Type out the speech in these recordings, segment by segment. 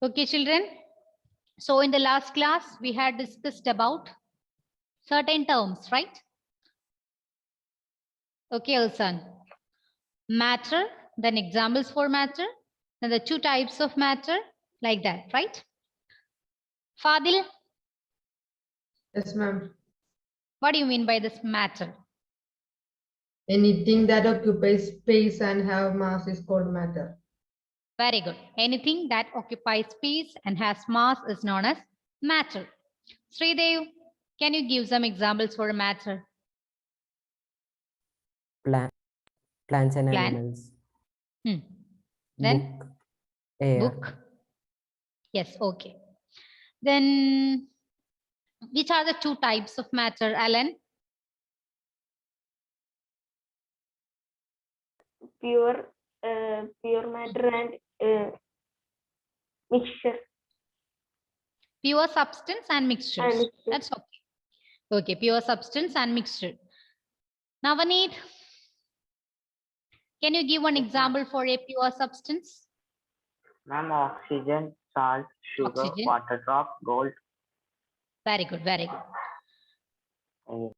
Okay, children. So in the last class, we had discussed about certain terms, right? Okay, Elsan. Matter, then examples for matter, then the two types of matter, like that, right? Fadil, Yes, ma'am. what do you mean by this matter? Anything that occupies space and have mass is called matter. Very good. Anything that occupies space and has mass is known as matter. Sridev, can you give some examples for matter? Plants and Plant. animals. Then Book, air. book. Yes, okay. Then which are the two types of matter, Alan? Pure matter and mixture. Pure substance and mixtures. And mixture. That's okay. Okay, pure substance and mixture. Navaneet, can you give one example for a pure substance? Ma'am, oxygen, salt, sugar, Oxygen. water drop, gold. Very good, very good. uh,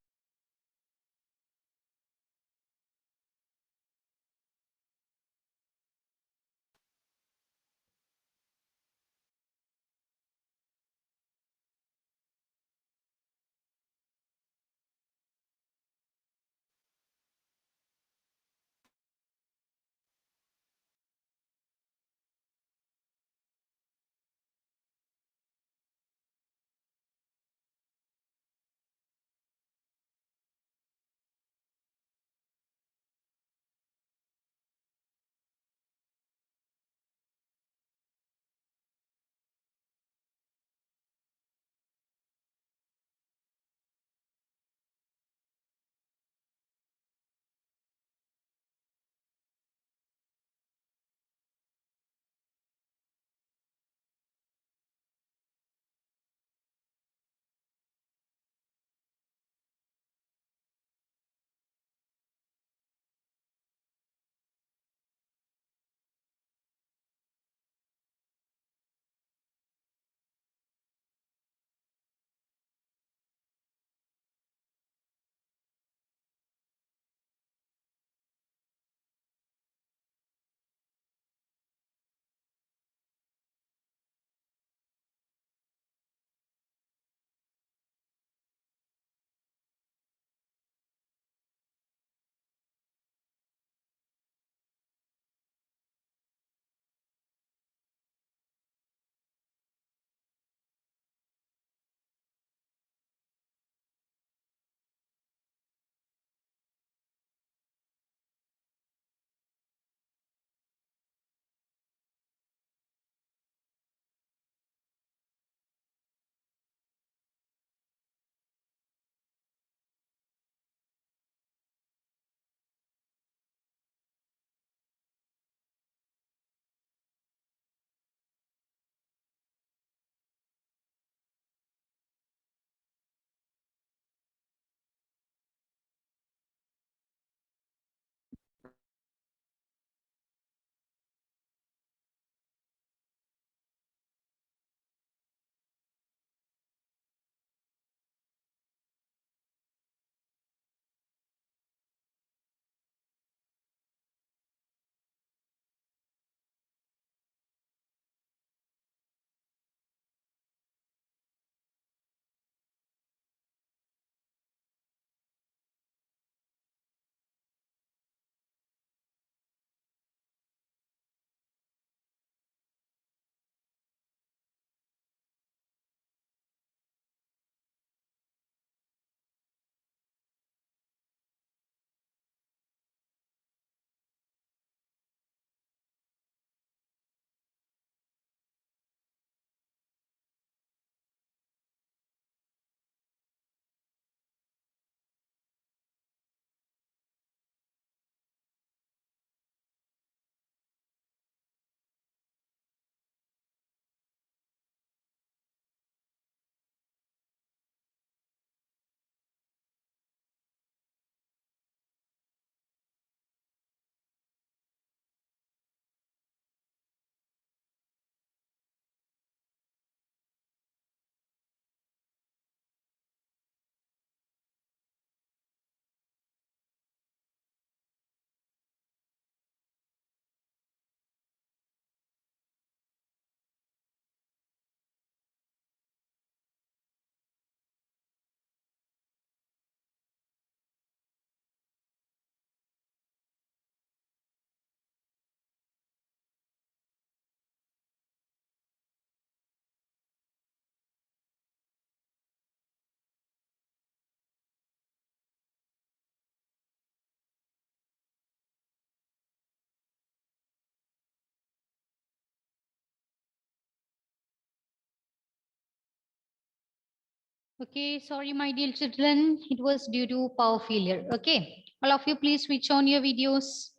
Okay, sorry, my dear children. It was due to power failure. Okay, all of you, please switch on your videos.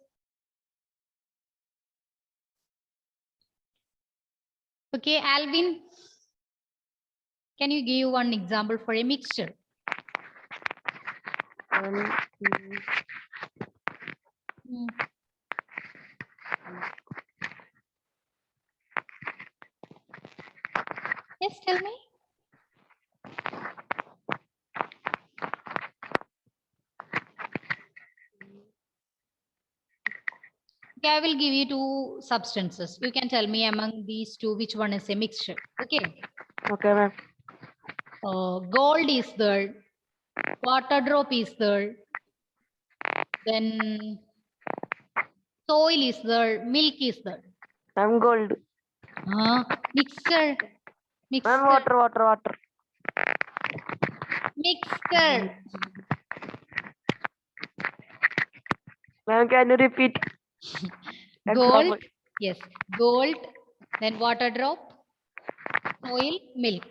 Okay, Alvin, can you give one example for a mixture? Hmm. Yes, tell me. Okay, I will give you two substances. You can tell me among these two which one is a mixture. Okay. Okay, ma'am. Gold is there. Water drop is there. Then soil is there. Milk is there. Ma'am, gold. Mixture. Ma'am, Mixture. water. Mixture. Ma'am, can you repeat? Gold. Example. Yes. Gold. Then water drop. Soil. Milk.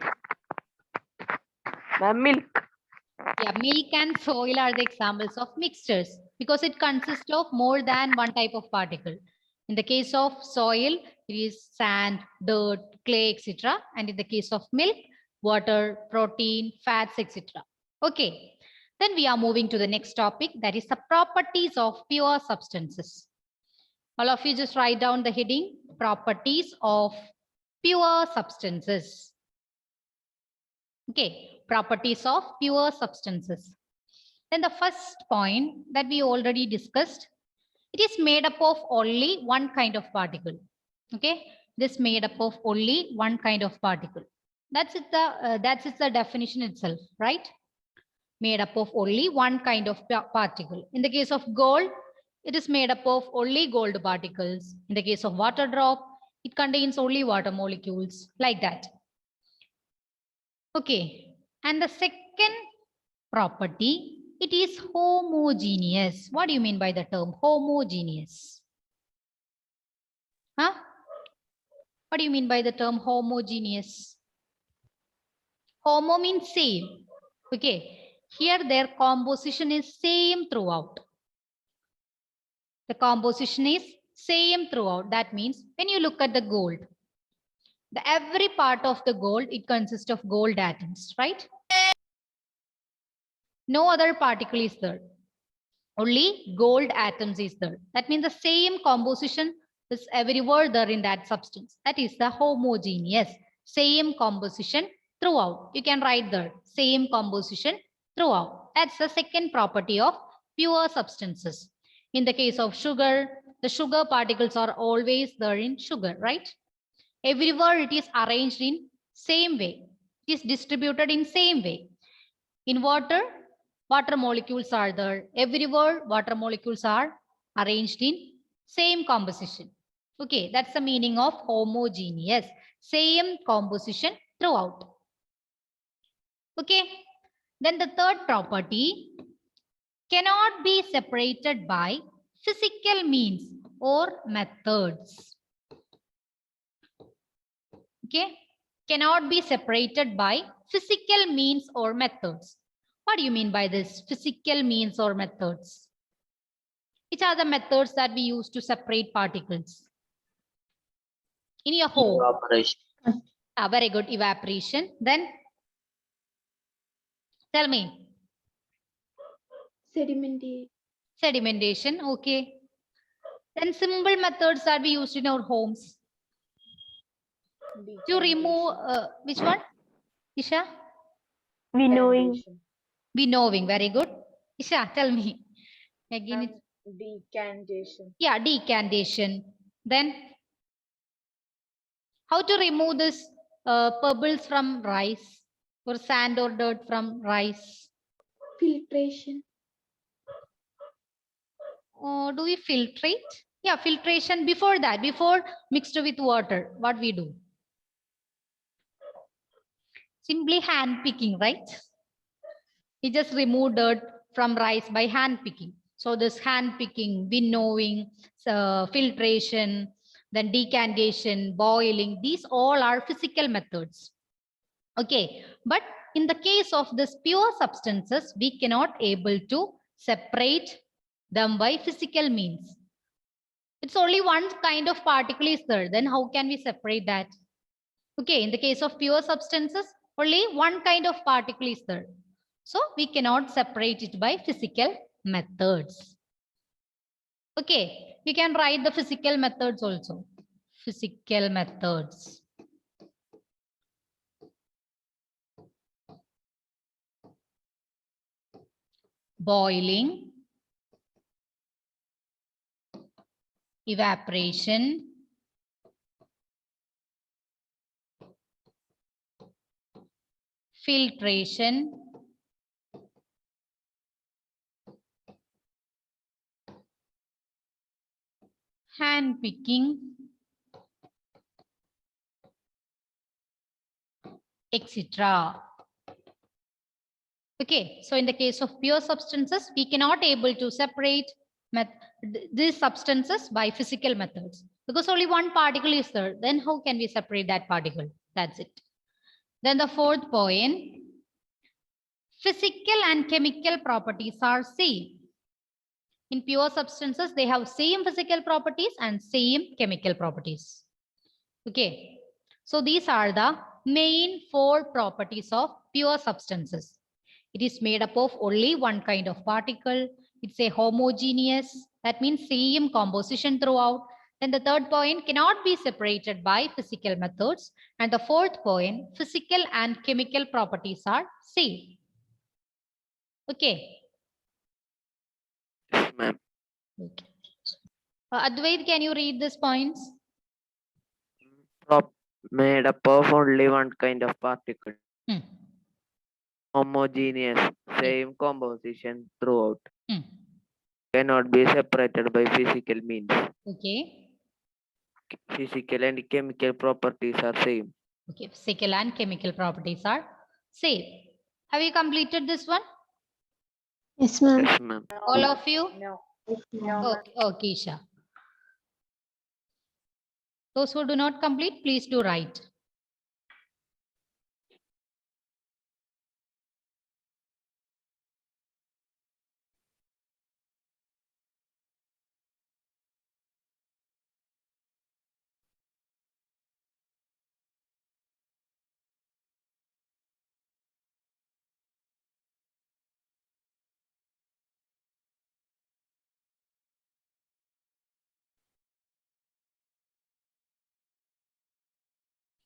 Ma'am, milk. Yeah, milk and soil are the examples of mixtures because it consists of more than one type of particle. In the case of soil, it is sand, dirt, clay, etc. And in the case of milk, water, protein, fats, etc. Okay. Then we are moving to the next topic, that is the properties of pure substances. All of you just write down the heading, properties of pure substances. Okay, properties of pure substances. Then the first point that we already discussed, it is made up of only one kind of particle. Okay, this made up of only one kind of particle. That's the definition itself, right? Made up of only one kind of particle. In the case of gold, it is made up of only gold particles. In the case of water drop, it contains only water molecules, like that. Okay, and the second property, it is homogeneous. What do you mean by the term homogeneous? Huh? What do you mean by the term homogeneous? Homo means same. Okay, here their composition is same throughout. The composition is same throughout. That means when you look at the gold, every part of the gold, it consists of gold atoms, right? No other particle is there. Only gold atoms is there. That means the same composition is everywhere there in that substance. That is the homogeneous. Same composition throughout. You can write there. Same composition throughout. That's the second property of pure substances. In the case of sugar, the sugar particles are always there in sugar, right? Everywhere it is arranged in same way. It is distributed in same way. In water, water molecules are there. Everywhere water molecules are arranged in same composition. Okay, that's the meaning of homogeneous. Same composition throughout. Okay, then the third property, cannot be separated by physical means or methods. Okay, cannot be separated by physical means or methods. What do you mean by this? Physical means or methods? Which are the methods that we use to separate particles? In your home. Evaporation. Very good, evaporation. Then tell me. Sedimentation, okay. Then simple methods that we used in our homes. To remove, which one? Isha? Winnowing. Winnowing, very good. Isha, tell me. Again, it's Decantation. yeah, decantation. Then how to remove this pebbles from rice or sand or dirt from rice? Filtration. Do we filtrate? Yeah, filtration. Before that, before mixed with water, what we do? Simply hand picking, right? We just remove dirt from rice by hand picking. So this hand picking, winnowing, filtration, then decantation, boiling, these all are physical methods. Okay, but in the case of this pure substances, we cannot able to separate them by physical means. It's only one kind of particle is there. Then how can we separate that? Okay, in the case of pure substances, only one kind of particle is there. So we cannot separate it by physical methods. Okay, we can write the physical methods also. Physical methods. Boiling, evaporation, filtration, hand picking, etc. Okay, so in the case of pure substances, we cannot able to separate these substances by physical methods because only one particle is there. Then how can we separate that particle? That's it. Then the fourth point, physical and chemical properties are same. In pure substances, they have same physical properties and same chemical properties. Okay, so these are the main 4 properties of pure substances. It is made up of only one kind of particle. It's a homogeneous, that means same composition throughout. Then the third point, cannot be separated by physical methods. And the fourth point, physical and chemical properties are same. Okay. Yes, ma'am. Okay. Advait, can you read these points? Made up of only one kind of particle. Hmm. Homogeneous, same composition throughout. Hmm. Cannot be separated by physical means. Okay. Physical and chemical properties are same. Okay, physical and chemical properties are same. Have you completed this one? Yes, ma'am. Yes, ma'am. All of you? No. Okay, okay, Isha. Those who do not complete, please do write.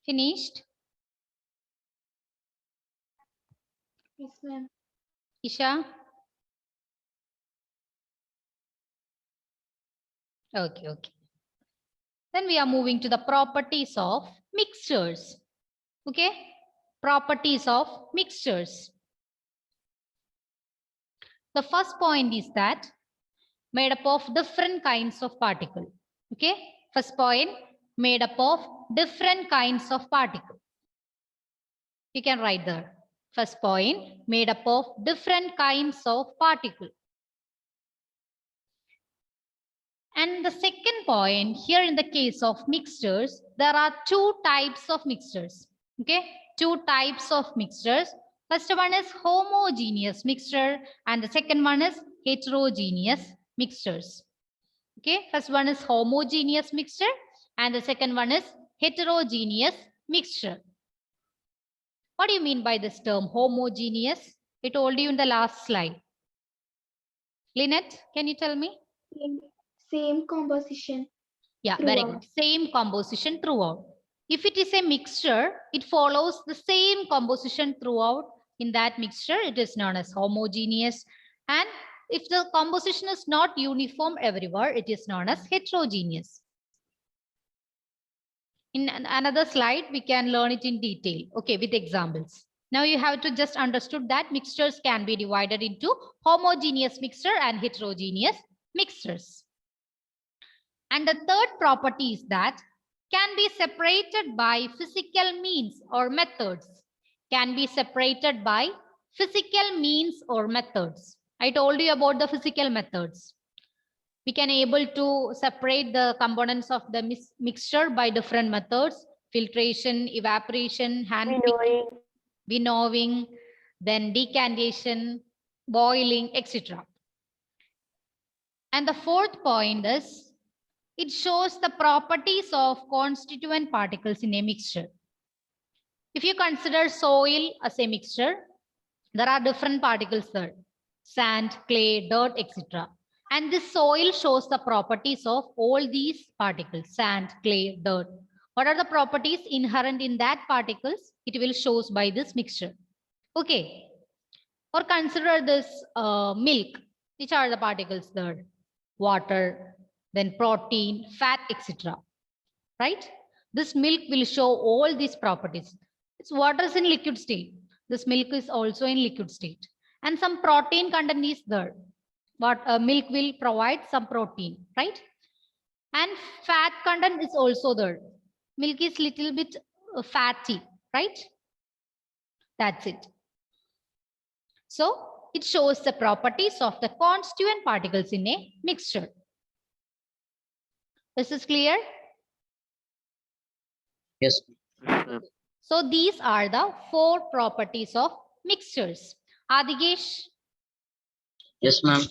Finished? Yes, ma'am. Isha? Okay, okay. Then we are moving to the properties of mixtures. Okay, properties of mixtures. The first point is that made up of different kinds of particle. Okay, first point, made up of different kinds of particle. You can write there. First point, made up of different kinds of particle. And the second point, here in the case of mixtures, there are 2 types of mixtures. Okay, 2 types of mixtures. First one is homogeneous mixture and the second one is heterogeneous mixtures. Okay, first one is homogeneous mixture and the second one is heterogeneous mixture. What do you mean by this term homogeneous? I told you in the last slide. Lynette, can you tell me? Same composition. Yeah, very good. Same composition throughout. If it is a mixture, it follows the same composition throughout. In that mixture, it is known as homogeneous. And if the composition is not uniform everywhere, it is known as heterogeneous. In another slide, we can learn it in detail. Okay, with examples. Now you have to just understood that mixtures can be divided into homogeneous mixture and heterogeneous mixtures. And the third property is that can be separated by physical means or methods. Can be separated by physical means or methods. I told you about the physical methods. We can able to separate the components of the mixture by different methods. Filtration, evaporation, hand picking, winnowing, then decantation, boiling, etc. And the fourth point is it shows the properties of constituent particles in a mixture. If you consider soil as a mixture, there are different particles there, sand, clay, dirt, etc. And this soil shows the properties of all these particles, sand, clay, dirt. What are the properties inherent in that particles? It will shows by this mixture. Okay. Or consider this milk. Which are the particles there? Water, then protein, fat, etc. Right? This milk will show all these properties. Its water is in liquid state. This milk is also in liquid state. And some protein content is there. But milk will provide some protein, right? And fat content is also there. Milk is little bit fatty, right? That's it. So it shows the properties of the constituent particles in a mixture. This is clear? Yes. So these are the 4 properties of mixtures. Adigesh, Yes, ma'am.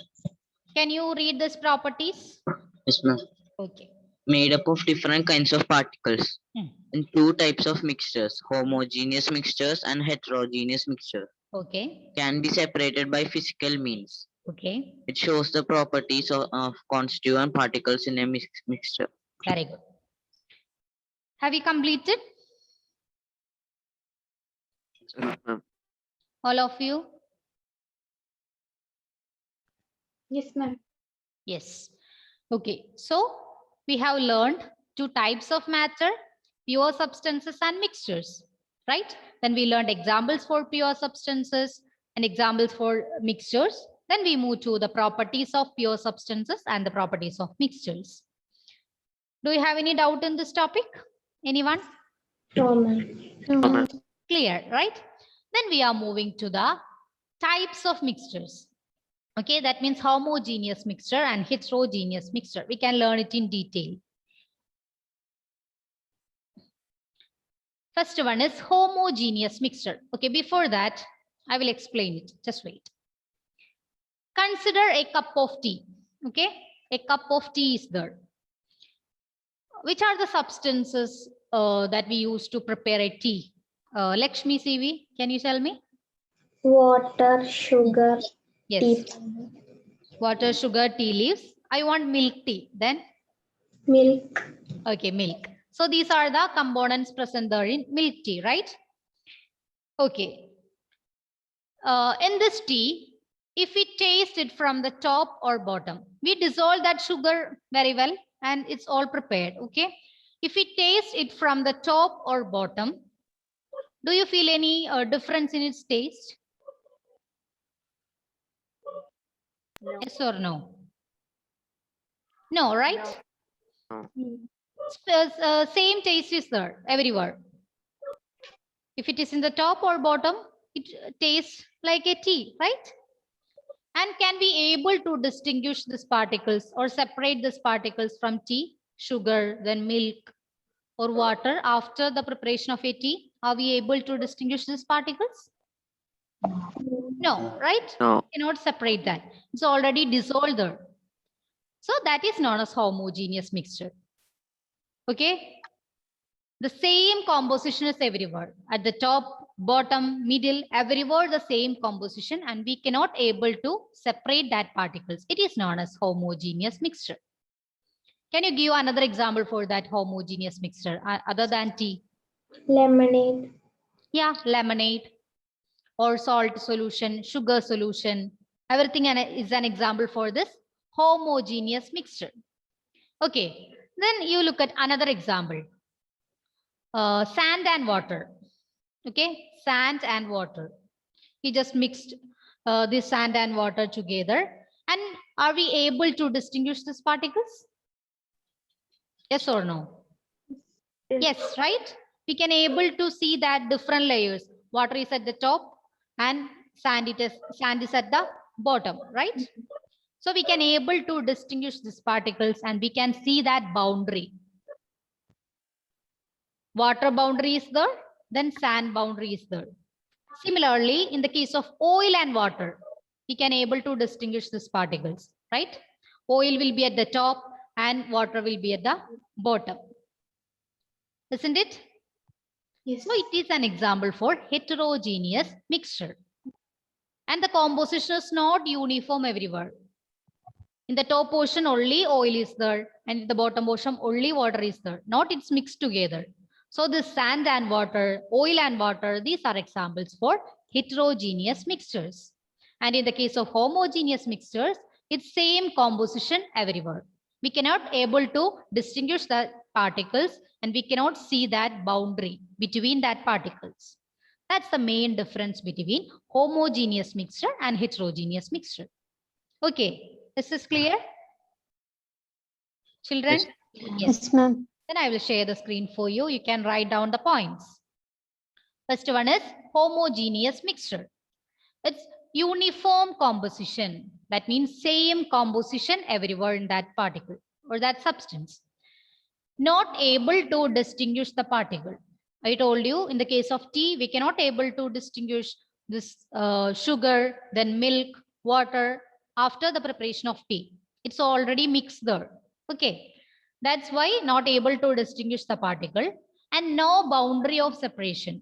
can you read these properties? Yes, ma'am. Okay. Made up of different kinds of particles Hmm. in 2 types of mixtures, homogeneous mixtures and heterogeneous mixtures. Okay. Can be separated by physical means. Okay. It shows the properties of constituent particles in a mixture. Very good. Have you completed? Yes, ma'am. All of you? Yes, ma'am. Yes. Okay. So we have learned 2 types of matter, pure substances and mixtures, right? Then we learned examples for pure substances and examples for mixtures. Then we move to the properties of pure substances and the properties of mixtures. Do you have any doubt in this topic? Anyone? No, ma'am. Clear, right? Then we are moving to the types of mixtures. Okay, that means homogeneous mixture and heterogeneous mixture. We can learn it in detail. First one is homogeneous mixture. Okay, before that, I will explain it. Just wait. Consider a cup of tea. Okay, a cup of tea is there. Which are the substances that we use to prepare a tea? Lakshmi CV, can you tell me? Water, sugar, Yes. tea, Water, sugar, tea leaves. I want milk tea. Then, milk, okay, milk. So these are the components present there in milk tea, right? Okay. In this tea, if we taste it from the top or bottom, we dissolve that sugar very well and it's all prepared. Okay. If we taste it from the top or bottom, do you feel any difference in its taste? Yes or no? No, right? Same taste is there everywhere. If it is in the top or bottom, it tastes like a tea, right? And can we able to distinguish these particles or separate these particles from tea, sugar, then milk or water after the preparation of a tea? Are we able to distinguish these particles? No, right? No. Cannot separate that. It's already dissolved there. So that is known as homogeneous mixture. Okay. The same composition is everywhere. At the top, bottom, middle, everywhere the same composition, and we cannot able to separate that particles. It is known as homogeneous mixture. Can you give another example for that homogeneous mixture other than tea? lemonade, Yeah, lemonade or salt solution, sugar solution, everything is an example for this homogeneous mixture. Okay, then you look at another example. Sand and water. Okay, sand and water. We just mixed this sand and water together. And are we able to distinguish these particles? Yes or no? Yes, right? We can able to see that different layers. Water is at the top and sand is at the bottom, right? So we can able to distinguish these particles and we can see that boundary. Water boundary is there, then sand boundary is there. Similarly, in the case of oil and water, we can able to distinguish these particles, right? Oil will be at the top and water will be at the bottom. Isn't it? Yes. So it is an example for heterogeneous mixture. And the composition is not uniform everywhere. In the top portion only oil is there, and in the bottom portion only water is there. Not it's mixed together. So this sand and water, oil and water, these are examples for heterogeneous mixtures. And in the case of homogeneous mixtures, it's same composition everywhere. We cannot able to distinguish the particles, and we cannot see that boundary between that particles. That's the main difference between homogeneous mixture and heterogeneous mixture. Okay, is this clear? Children? Yes. ma'am. Then I will share the screen for you. You can write down the points. First one is homogeneous mixture. It's uniform composition. That means same composition everywhere in that particle or that substance. Not able to distinguish the particle. I told you in the case of tea, we cannot able to distinguish this sugar, then milk, water after the preparation of tea. It's already mixed there. Okay. That's why not able to distinguish the particle and no boundary of separation.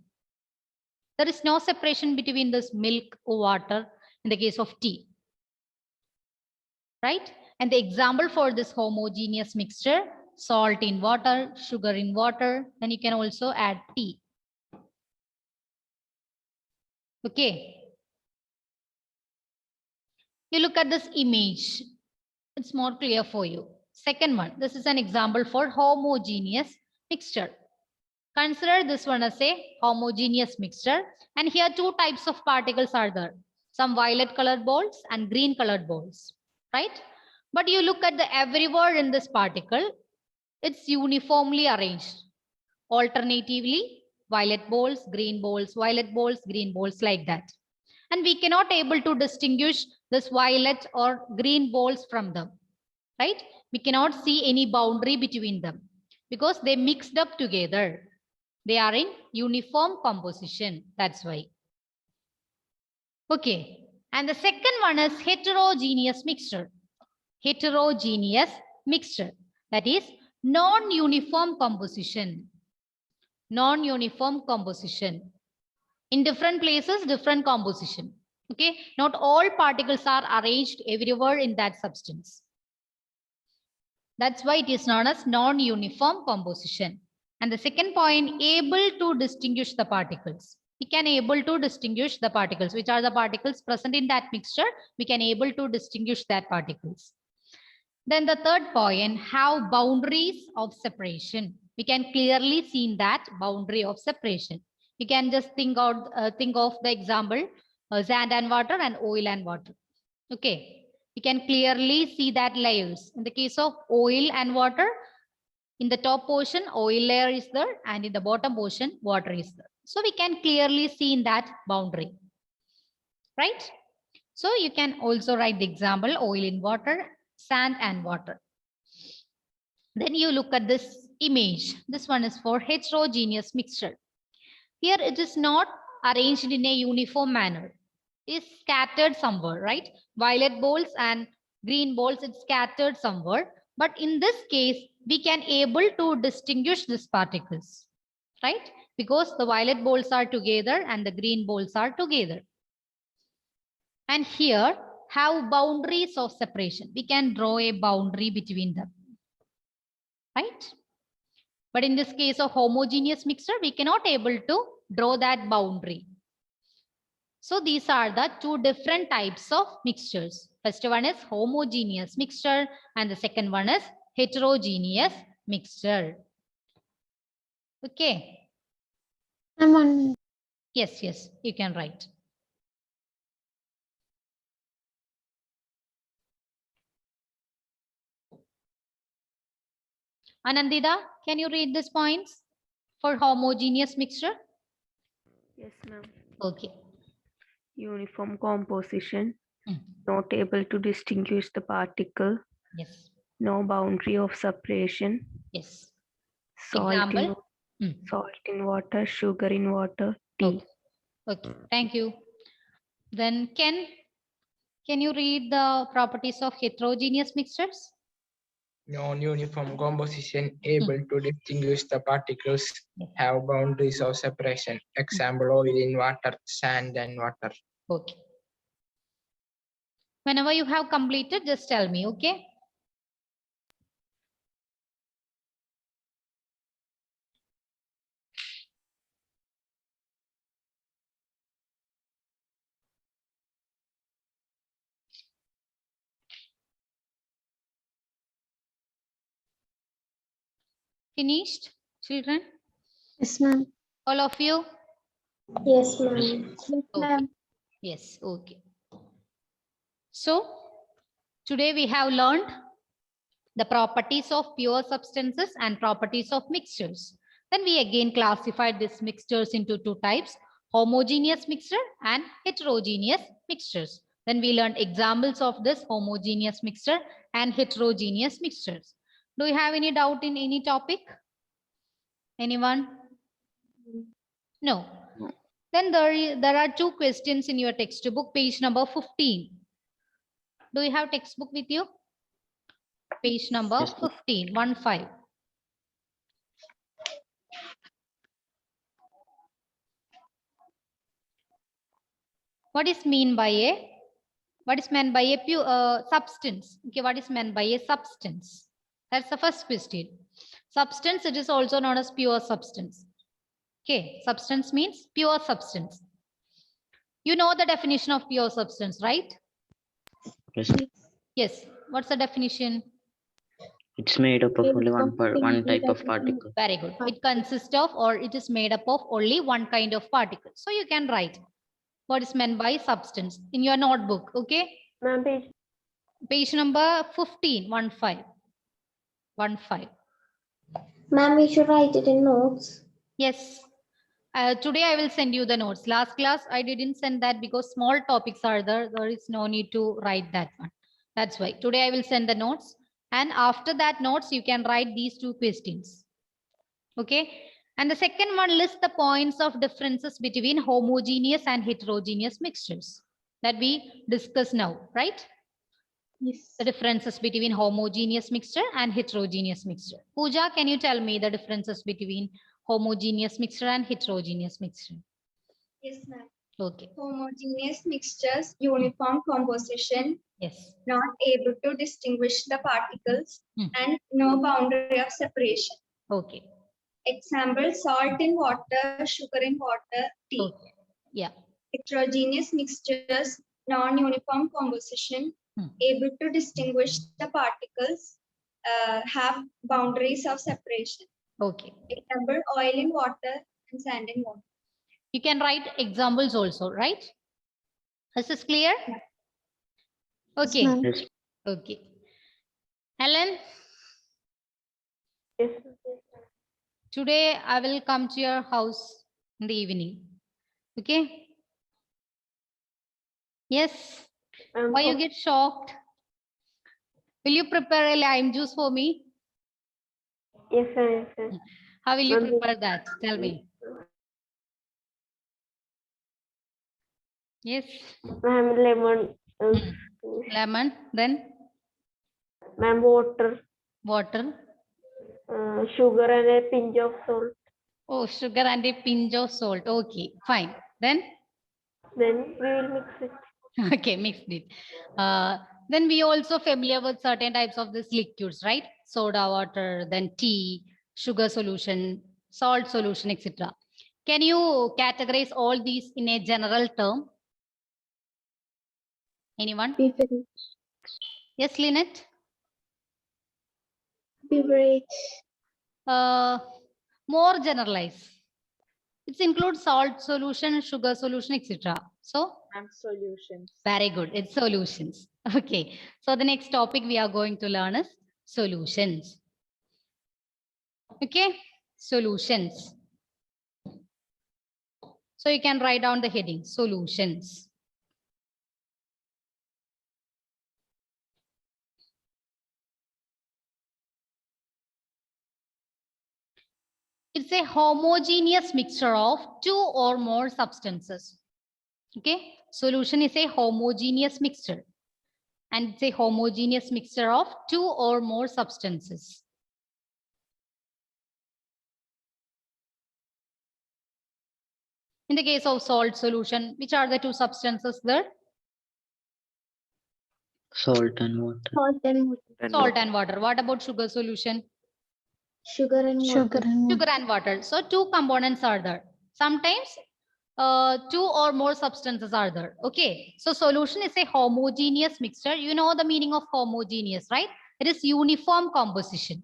There is no separation between this milk or water in the case of tea. Right? And the example for this homogeneous mixture, salt in water, sugar in water, then you can also add tea. Okay. You look at this image. It's more clear for you. Second one, this is an example for homogeneous mixture. Consider this one as a homogeneous mixture. And here two types of particles are there. Some violet colored balls and green colored balls, right? But you look at the everywhere in this particle, it's uniformly arranged. Alternatively, violet balls, green balls, violet balls, green balls, like that. And we cannot able to distinguish this violet or green balls from them, right? We cannot see any boundary between them because they mixed up together. They are in uniform composition. That's why. Okay. And the second one is heterogeneous mixture. Heterogeneous mixture. That is non-uniform composition. Non-uniform composition. In different places, different composition. Okay. Not all particles are arranged everywhere in that substance. That's why it is known as non-uniform composition. And the second point, able to distinguish the particles. We can able to distinguish the particles. Which are the particles present in that mixture? We can able to distinguish that particles. Then the third point, have boundaries of separation. We can clearly see that boundary of separation. You can just think of the example, sand and water and oil and water. Okay. You can clearly see that layers. In the case of oil and water, in the top portion, oil layer is there, and in the bottom portion, water is there. So we can clearly see in that boundary, right? So you can also write the example, oil in water, sand and water. Then you look at this image. This one is for heterogeneous mixture. Here it is not arranged in a uniform manner. Is scattered somewhere, right? Violet balls and green balls, it's scattered somewhere. But in this case, we can able to distinguish these particles, right? Because the violet balls are together and the green balls are together. And here have boundaries of separation. We can draw a boundary between them, right? But in this case of homogeneous mixture, we cannot able to draw that boundary. So these are the two different types of mixtures. First one is homogeneous mixture and the second one is heterogeneous mixture. Okay. Yes, you can write. Anandita, can you read these points for homogeneous mixture? Yes, ma'am. Okay. Uniform composition. Mm. Not able to distinguish the particle. Yes. No boundary of separation. Yes. Salt Example? in water, sugar in water, tea. Okay. Okay, thank you. Then can you read the properties of heterogeneous mixtures? Non-uniform composition able to distinguish the particles, have boundaries of separation. Example, oil in water, sand and water. Okay. Whenever you have completed, just tell me, okay? Finished, children? Yes, ma'am. All of you? Yes, ma'am. Okay. Yes, okay. So, today we have learned the properties of pure substances and properties of mixtures. Then we again classified these mixtures into two types, homogeneous mixture and heterogeneous mixtures. Then we learned examples of this homogeneous mixture and heterogeneous mixtures. Do you have any doubt in any topic? Anyone? No. No. Then there are two questions in your textbook, page number 15. Do you have textbook with you? Page number Yes, ma'am. 15, 15. What is meant by a pure substance? Okay, what is meant by a substance? That's the first question. Substance, it is also known as pure substance. Okay, substance means pure substance. You know the definition of pure substance, right? Yes. Yes. What's the definition? It's made up of only one type of particle. Very good. It consists of, or it is made up of only one kind of particle. So you can write what is meant by substance in your notebook. Okay. Ma'am, Page number 15, 15. 15. Ma'am, we should write it in notes. Yes. Today I will send you the notes. Last class I didn't send that because small topics are there. There is no need to write that one. That's why today I will send the notes. And after that notes, you can write these two questions. Okay. And the second one lists the points of differences between homogeneous and heterogeneous mixtures that we discuss now, right? Yes. The differences between homogeneous mixture and heterogeneous mixture. Pooja, can you tell me the differences between homogeneous mixture and heterogeneous mixture? Yes, ma'am. Okay. Homogeneous mixtures, uniform composition, Yes. not able to distinguish the particles, and no boundary of separation. Okay. Example, salt in water, sugar in water, tea. Okay. Yeah. Heterogeneous mixtures, non-uniform composition, able to distinguish the particles, have boundaries of separation. Okay. Example, oil in water and sand in water. You can write examples also, right? Is this clear? Okay. Yes. Okay. Helen, Yes. today I will come to your house in the evening. Okay. Yes. Why you get shocked? Will you prepare a lime juice for me? Yes, sir. Yes, sir. How will you Ma'am, prepare that? Tell me. Yes. Ma'am, lemon. Lemon, then Ma'am, water, water. sugar, and a pinch of salt. Oh, sugar and a pinch of salt. Okay, fine. Then, Then we will mix it. okay, mixed it. Then we also familiar with certain types of these liquids, right? Soda water, then tea, sugar solution, salt solution, etc. Can you categorize all these in a general term? Anyone? Beverage. Yes, Lynette? Beverage. More generalize. It includes salt solution, sugar solution, etc. So, And solutions. very good. It's solutions. Okay. So the next topic we are going to learn is solutions. Okay. Solutions. So you can write down the heading, solutions. It's a homogeneous mixture of two or more substances. Okay, solution is a homogeneous mixture, and it's a homogeneous mixture of two or more substances. In the case of salt solution, which are the two substances there? Salt and water. Salt and water. Salt and water. What about sugar solution? Sugar and water. Sugar and water. So two components are there. Sometimes two or more substances are there. Okay. So solution is a homogeneous mixture. You know the meaning of homogeneous, right? It is uniform composition.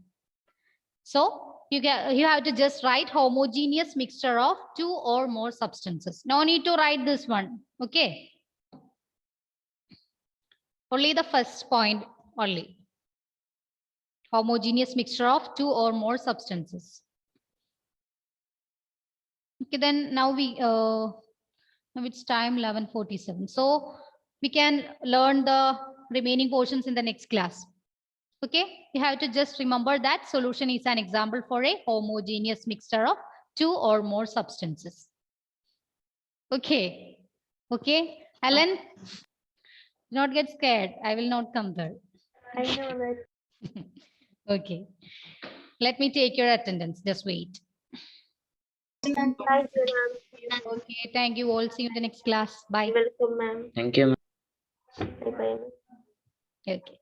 So you have to just write homogeneous mixture of two or more substances. No need to write this one. Okay. Only the first point only. Homogeneous mixture of two or more substances. Okay, then now now it's time 11:47. So we can learn the remaining portions in the next class. Okay, you have to just remember that solution is an example for a homogeneous mixture of two or more substances. Okay, okay, Helen, do not get scared. I will not come there. I know that. Okay, let me take your attendance. Just wait. Thank you, ma'am. Okay, thank you all. See you in the next class. Bye. Welcome, ma'am. Thank you. Bye-bye. Okay.